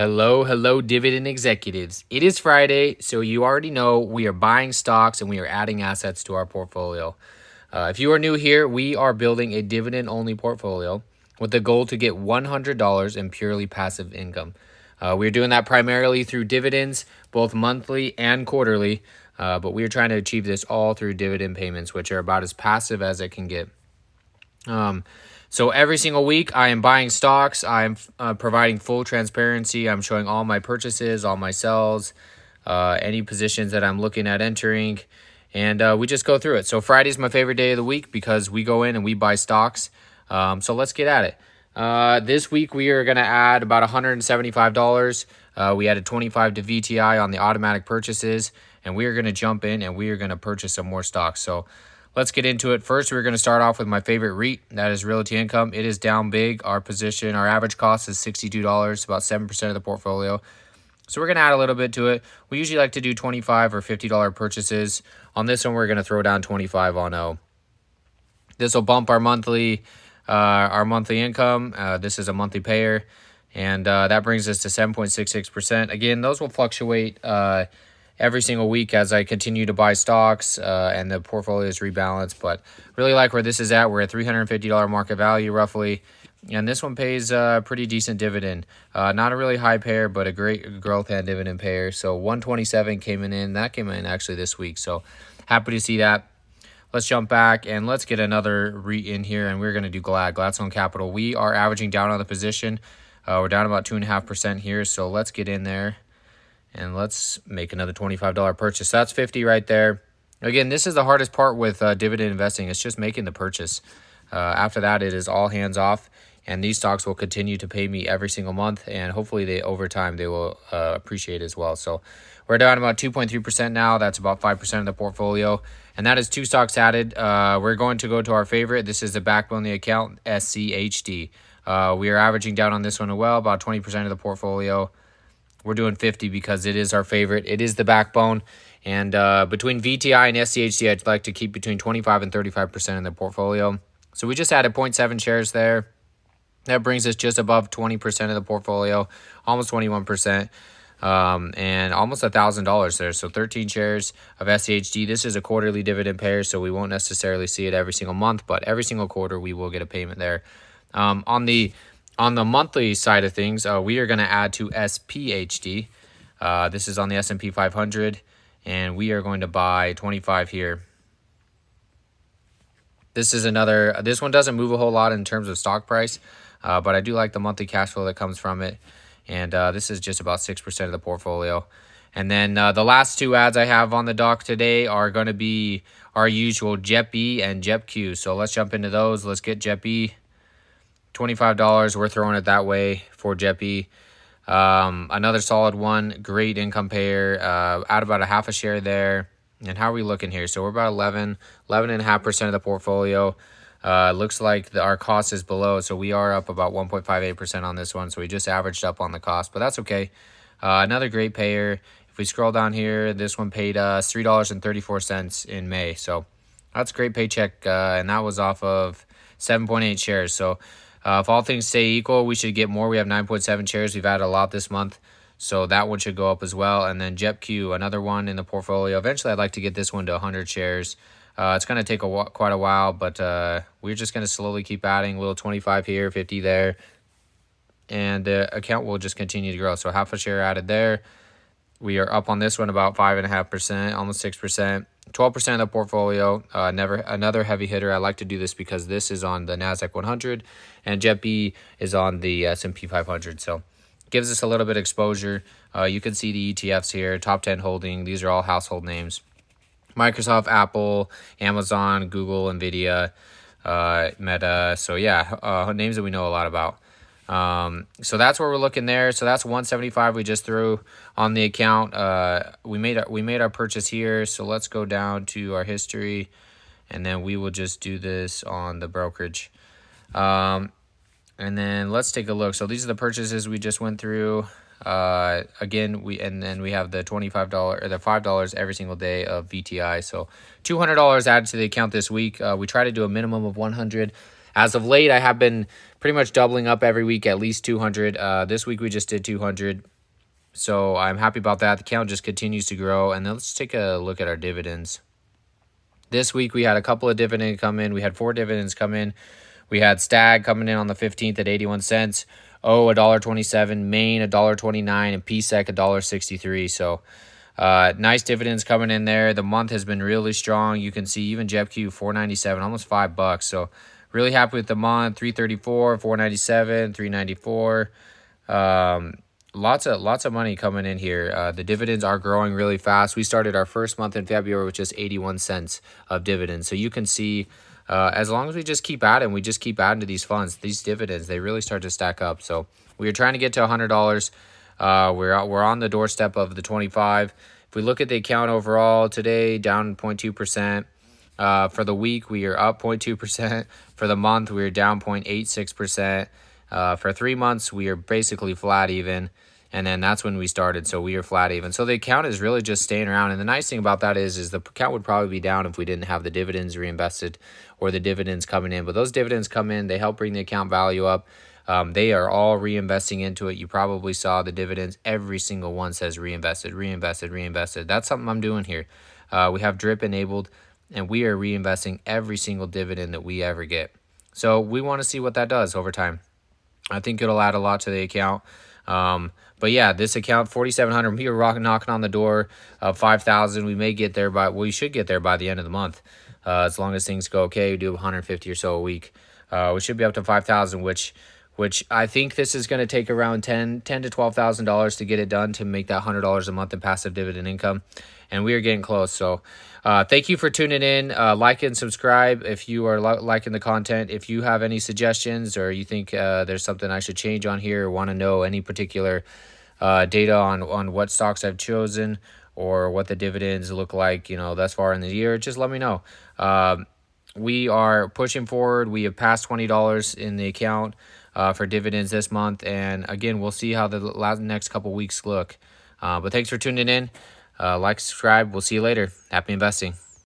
Hello, dividend executives. It is Friday, so you already know we are buying stocks and we are adding assets to our portfolio. If you are new here, we are building a dividend-only portfolio with the goal to get $100 in purely passive income. We're doing that primarily through dividends, both monthly and quarterly, but we are trying to achieve this all through dividend payments, which are about as passive as it can get. So every single week I am buying stocks. I'm providing full transparency. I'm showing all my purchases, all my sells, any positions that I'm looking at entering, and we just go through it. So Friday's my favorite day of the week because we go in and we buy stocks. So let's get at it. This week we are going to add about $175. We added 25 to VTI on the automatic purchases, and we are going to jump in and we are going to purchase some more stocks. So let's get into it. First, we're going to start off with my favorite REIT. That is Realty Income. It is down big. Our position, our average cost is $62, about 7% of the portfolio. So we're going to add a little bit to it. We usually like to do $25 or $50 purchases. On this one, we're going to throw down 25 on O. This will bump our monthly income. This is a monthly payer, and that brings us to 7.66%. Again, those will fluctuate every single week as I continue to buy stocks and the portfolio is rebalanced. But really like where this is at. We're at $350 market value roughly. And this one pays a pretty decent dividend. Not a really high payer, but a great growth and dividend payer. So 127 came in. That came in actually this week. So happy to see that. Let's jump back and let's get another REIT in here. And we're going to do Gladstone Capital. We are averaging down on the position. We're down about 2.5% here. So let's get in there. And let's make another $25 purchase. That's 50 right there. Again, this is the hardest part with dividend investing. It's just making the purchase. After that, it is all hands off. And these stocks will continue to pay me every single month. And hopefully, over time, they will appreciate as well. So we're down about 2.3% now. That's about 5% of the portfolio. And that is two stocks added. We're going to go to our favorite. This is the backbone of the account, SCHD. We are averaging down on this one as well, about 20% of the portfolio. We're doing 50 because it is our favorite. It is the backbone. And between VTI and SCHD, I'd like to keep between 25 and 35% in the portfolio. So we just added 0.7 shares there. That brings us just above 20% of the portfolio, almost 21%, and almost $1,000 there. So 13 shares of SCHD. This is a quarterly dividend payer, so we won't necessarily see it every single month, but every single quarter we will get a payment there. On the monthly side of things, we are going to add to SPHD. This is on the S&P 500, and we are going to buy 25 here. This one doesn't move a whole lot in terms of stock price, but I do like the monthly cash flow that comes from it, and this is just about 6% of the portfolio. And then the last two ads I have on the dock today are going to be our usual JEPQ and JEPQ. So let's jump into those. Let's get JEPQ. $25, we're throwing it that way for JEPQ. Another solid one, great income payer, add about a half a share there. And how are we looking here? So we're about 11.5% of the portfolio. Looks like our cost is below, so we are up about 1.58% on this one. So we just averaged up on the cost, but that's okay. Another great payer. If we scroll down here, this one paid us $3.34 in May. So that's a great paycheck, and that was off of 7.8 shares. So if all things stay equal, we should get more. We have 9.7 shares. We've added a lot this month, so that one should go up as well. And then JEPQ, another one in the portfolio. Eventually, I'd like to get this one to 100 shares. It's going to take quite a while, but we're just going to slowly keep adding. A little 25 here, 50 there, and the account will just continue to grow. So half a share added there. We are up on this one about 5.5%, almost 6%. 12% of the portfolio, another heavy hitter. I like to do this because this is on the NASDAQ 100 and JEPQ is on the S&P 500. So it gives us a little bit of exposure. You can see the ETFs here, top 10 holding. These are all household names. Microsoft, Apple, Amazon, Google, NVIDIA, Meta. So yeah, names that we know a lot about. So that's where we're looking there. So that's 175 we just threw on the account. We made our purchase here. So let's go down to our history, and then we will just do this on the brokerage. And then let's take a look. So these are the purchases we just went through. Again, we have the $25 or the $5 every single day of VTI. So $200 added to the account this week. We try to do a minimum of 100. As of late, I have been pretty much doubling up every week, at least 200. This week we just did 200. So I'm happy about that. The account just continues to grow. And then let's take a look at our dividends. This week we had a couple of dividends come in. We had 4 dividends come in. We had Stag coming in on the 15th at 81 cents. $1.27, Maine $1.29, and PSEC $1.63. So nice dividends coming in there. The month has been really strong. You can see even JEPQ $4.97, almost $5. So really happy with the month. 334, 497, 394. Lots of money coming in here. The dividends are growing really fast. We started our first month in February with just 81 cents of dividends. So you can see as long as we just keep adding, we just keep adding to these funds, these dividends, they really start to stack up. So we are trying to get to $100. We're on the doorstep of the 25. If we look at the account overall today, down 0.2%. For the week, we are up 0.2%. For the month, we are down 0.86%. For 3 months, we are basically flat even. And then that's when we started, so we are flat even. So the account is really just staying around. And the nice thing about that is the account would probably be down if we didn't have the dividends reinvested or the dividends coming in. But those dividends come in, they help bring the account value up. They are all reinvesting into it. You probably saw the dividends. Every single one says reinvested, reinvested, reinvested. That's something I'm doing here. We have drip enabled, and we are reinvesting every single dividend that we ever get. So we want to see what that does over time. I think it'll add a lot to the account. But yeah, this account, 4,700, we are knocking on the door of 5,000. We may get there we should get there by the end of the month. As long as things go okay, we do 150 or so a week. We should be up to 5,000, which I think this is going to take around $10,000 to $12,000 to get it done, to make that $100 a month in passive dividend income. And we are getting close. So thank you for tuning in. Like and subscribe if you are liking the content. If you have any suggestions, or you think there's something I should change on here, or want to know any particular data on what stocks I've chosen, or what the dividends look like, thus far in the year, just let me know. We are pushing forward. We have passed $20 in the account for dividends this month. And again, we'll see how the next couple weeks look. But thanks for tuning in. Like, subscribe. We'll see you later. Happy investing.